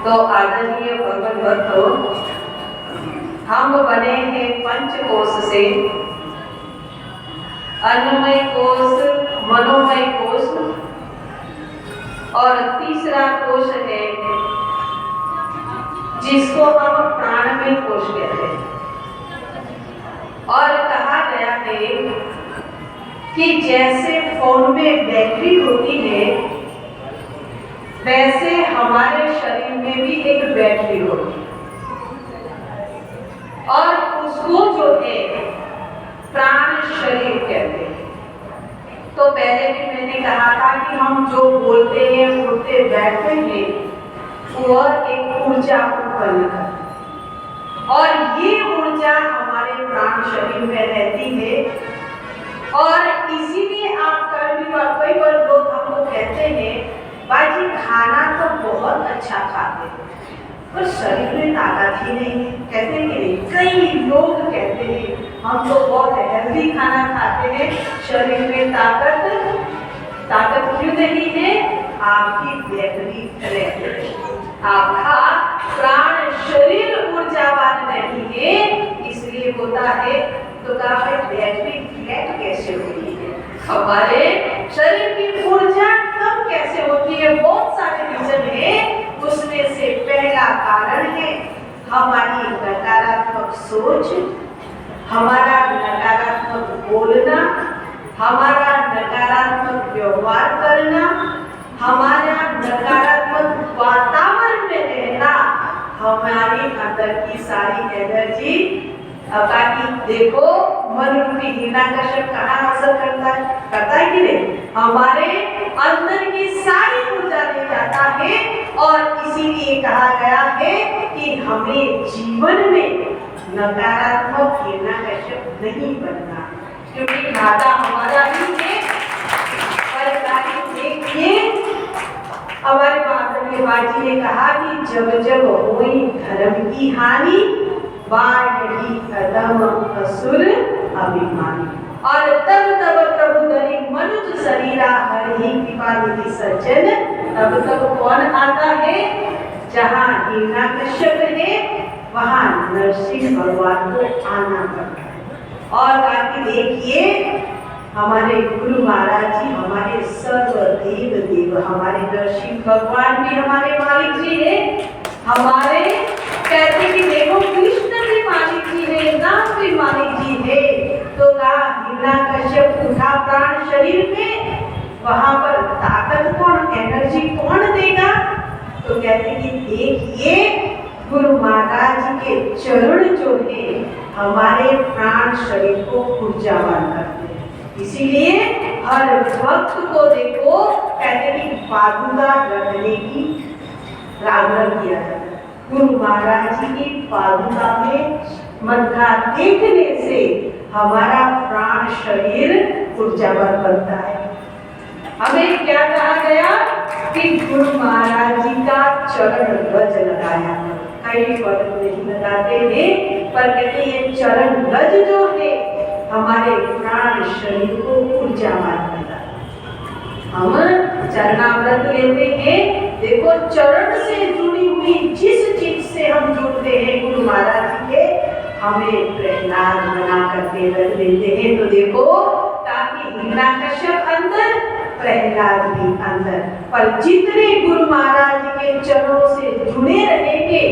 तो आदरणीय भगवत भक्तों, हम बने हैं पंचकोश से, अन्नमय कोश, मनोमय कोश और तीसरा कोश है जिसको हम प्राणमय कोश कहते हैं। और कहा गया है कि जैसे फोन में बैटरी होती है वैसे हमारे शरीर में भी एक बैटरी होती है और उसको जो है प्राण शरीर कहते हैं। तो पहले भी मैंने कहा था कि हम जो बोलते हैं, उठते बैठते हैं, वह एक ऊर्जा उत्पन्न करती है और ये ऊर्जा हमारे प्राण शरीर में रहती है। और इसीलिए आप कई बार लोग हमको कहते हैं बाजी खाना तो बहुत अच्छा खाते हैं पर शरीर में ताकत ही नहीं है, कहते हैं कि नहीं। कई लोग कहते हैं हम तो बहुत हेल्दी खाना खाते हैं, शरीर में ताकत क्यों नहीं है? आपकी बैटरी रहती है, आपका प्राण शरीर ऊर्जावान नहीं है, इसलिए होता है। तो कहा बैटरी फ्लैट कैसे होती है, हमारे शरीर की ऊर्जा कम कैसे होती है? बहुत सारे रीजन है। उसमें से पहला कारण है हमारी नकारात्मक सोच, हमारा नकारात्मक बोलना, हमारा नकारात्मक व्यवहार करना, हमारा नकारात्मक वातावरण में रहना, हमारी अंदर की सारी एनर्जी। बाकी देखो मन रूपी हिरण्यकश्यप कहाँ असर करता है कि नहीं? हमारे अंदर की सारी ऊर्जा ले जाता है। और इसीलिए कहा गया है कि हमें जीवन में नकारात्मक हिरण्यकश्यप नहीं बनना, क्योंकि घाटा हमारा ही है। पर देखिए हमारे माता बाजी ने कहा कि जब जब हुई धर्म की हानि, बाढ़ी कदम असुर अभिमानी, और तब तब प्रभु धरि मनुज शरीरा हरि कृपा निधि सज्जन। तब तब कौन आता है? जहाँ हिरण्यकश्यप है वहाँ नरसिंह भगवान को आना पड़ता है। और आगे देखिए हमारे गुरु महाराज जी हमारे सर्व देव देव, हमारे नरसिंह भगवान भी हमारे मालिक जी है। हमारे कहते कि देखो कृष्ण भी मालिक जी है, राम भी मालिक जी है। तो हिरण्यकश्यप उठा प्राण शरीर में, वहां पर ताकत कौन, एनर्जी कौन देगा? तो कहते कि देखिए गुरु महाराज जी के चरण जो है हमारे प्राण शरीर को ऊर्जावान करते हैं। इसीलिए हर भक्त को देखो कहते कि पादुका रखने की आग्रह किया जाता है। गुरु महाराज जी की पादुका में मत्था देखने से हमारा प्राण शरीर ऊर्जावान बनता है। हमें क्या कहा गया कि गुरु महाराज जी का चरण रज लगाया। कई पद नहीं लगाते हैं, पर कहते ये चरण रज जो है हमारे प्राण शरीर को ऊर्जावान करता है। हम चरणामृत लेते हैं, देखो चरण से जुड़ी हुई जिस चीज से हम जुड़ते हैं गुरु महाराज जी के, हमें प्रहलाद बना करके रख देते हैं। तो देखो ताकि हिरण्यकश्यप अंदर, प्रहलाद भी अंदर, पर जितने गुरु महाराज जी के चरणों से जुड़े रहेंगे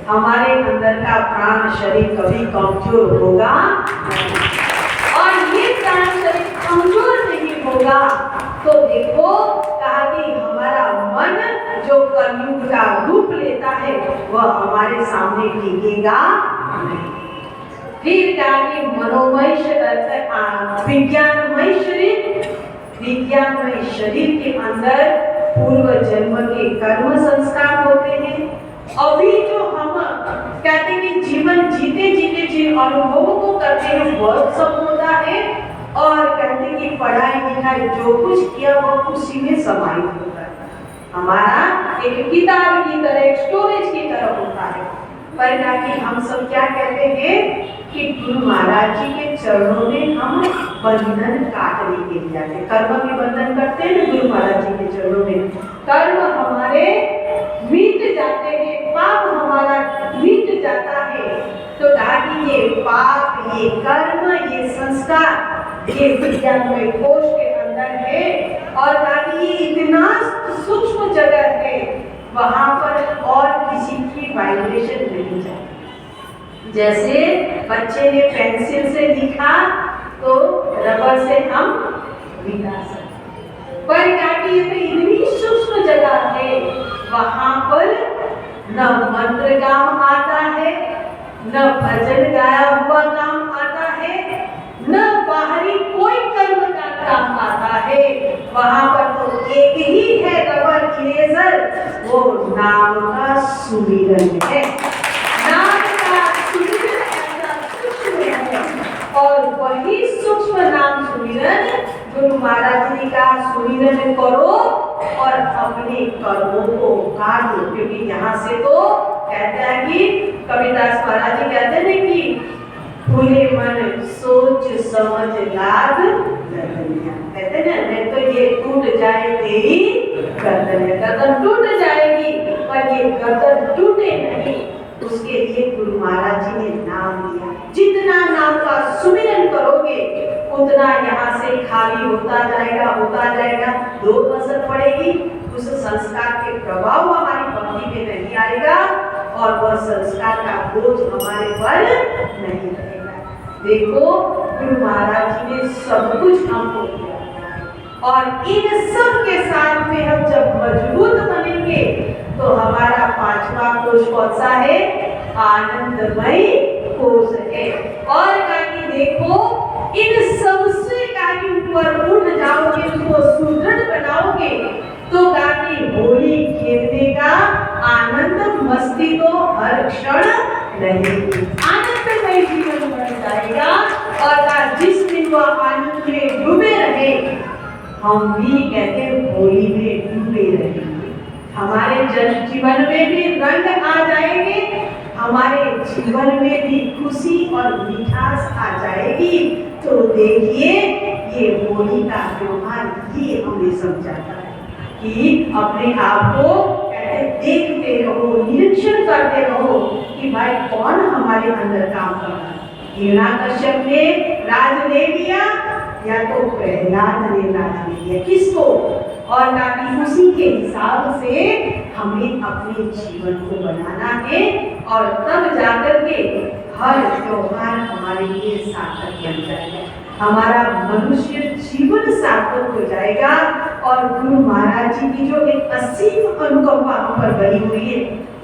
हमारे अंदर का प्राण शरीर कभी कमजोर होगा नहीं। और ये प्राण शरीर कमजोर नहीं होगा तो देखो कहा कि हमारा मन जो कलयुग का रूप लेता है वह हमारे सामने टिकेगा नहीं। फिर कहा कि मनोमय विज्ञानमय शरीर, विज्ञानमय शरीर के अंदर पूर्व जन्म के कर्म संस्कार होते हैं। अभी जो हम कहते हैं कि जीवन जीते जीते जिन अनुभवों को करते हैं वह सब होता है, और कहते हैं कि पढ़ाई लिखाई जो कुछ किया वह उसी में समाहित होता है। हमारा एक किताब की तरह, एक स्टोरेज की तरह होता है। पर कि हम सब क्या कहते हैं कि गुरु महाराज जी के चरणों में हम बंधन काटने के लिए जाते हैं। कर्म के बंधन करते हैं गुरु महाराज जी के चरणों में, कर्म हमारे मिट जाते हैं, पाप हमारा मिट जाता है। तो ताकि ये पाप, ये कर्म, ये संस्कार, ये विज्ञानमय कोश के अंदर है, और ताकि ये इतना सूक्ष्म जगह है वहां पर और किसी की वाइब्रेशन नहीं जाती। जैसे बच्चे ने पेंसिल से लिखा तो रबर से हम मिटा सकते, पर क्या कि ये तो इतनी सूक्ष्म जगह है वहां पर न मंत्र काम आता है, न भजन गाया हुआ काम आता है, न बाहरी कोई कर्म का काम आता है। वहां पर तो एक ही है रबर इरेजर, वो नाम का सुमिरन है। नाम का सुमिरन ऐसा सूक्ष्म है, और वही सूक्ष्म नाम सुमिरन गुरु महाराज जी का सुमिरन करो और अपने कर्मों को काट दो। क्योंकि यहाँ से तो कहते हैं कि कबीरदास महाराज जी कहते हैं कि खुले मन सोच समझ लाग गर्दनिया, कहते हैं नहीं तो ये टूट जाए तेरी गर्दन, गर्दन टूट जाएगी, पर ये गर्दन टूटे नहीं, उसके लिए गुरु महाराज जी ने नाम दिया। जितना नाम का सुमिरन करोगे उतना यहाँ से खाली होता जाएगा, दो असर पड़ेगी, उस संस्कार के प्रभाव हमारी भक्ति में नहीं आएगा और वह संस्कार का बोझ हमारे पर नहीं रहेगा। देखो गुरु महाराज जी ने सब कुछ हमको दिया, और इन सब के साथ में हम जब मजबूत बनेंगे तो हमारा पांचवा कोश कौन सा है? आनंदमय कोश है। और देखो इन सबसे काफी ऊपर उठ जाओगे, उसको सुदृढ़ बनाओगे तो काफी होली खेलने का आनंद मस्ती तो हर क्षण रहेगी। आनंद आनंदमय जीवन बन जाएगा और जिस दिन वह आनंद में डूबे रहे, हम भी कहते हैं होली में डूबे रहेंगे। हमारे जन जीवन में भी रंग आ जाएंगे, हमारे जीवन में भी खुशी और मिठास आ जाएगी। तो देखिए ये होली का त्योहार ये हमें समझाता है कि अपने आप को देखते रहो, निरीक्षण करते रहो कि भाई कौन हमारे अंदर काम कर रहा है। हिरण्याकश्यप ने राज ले लिया या तो प्रहलाद ने राज ले लिया, किसको? और ताकि उसी के हिसाब से हमें अपने जीवन को बनाना है और तब जाकर के हर त्योहार हमारे लिए सार्थक बन जाएगा, हमारा मनुष्य जीवन सार्थक हो जाएगा। और गुरु महाराज जी की जो एक असीम अनुकंपा हम पर बनी हुई है,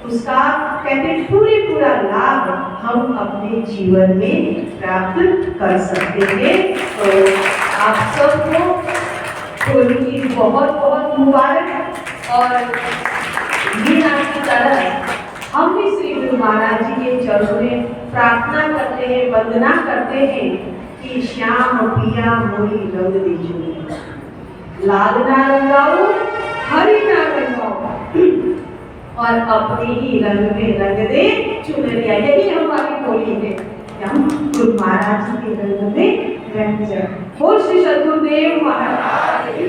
उसका कहते पूरा लाभ हम अपने जीवन में प्राप्त कर सकते हैं। तो आप सबको होली की बहुत बहुत मुबारक। और मीना की तरह हम भी श्री गुरु महाराज जी के चरणों में प्रार्थना करते हैं, वंदना करते हैं कि श्याम पिया मोरी रंग दीजिए, लाल ना रंगाओ, हरी ना रंगाओ, और अपने ही रंग में रंग दे चुनरिया। यही हमारी होली है, हम गुरु महाराज जी के रंग में रंग जाए। हो श्री सद्गुरुदेव महाराज की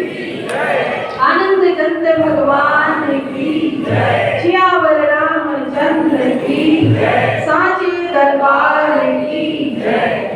जय, आनंद चंद्र भगवान की जय, सियावर रामचंद्र की जय, साचे दरबार की जय।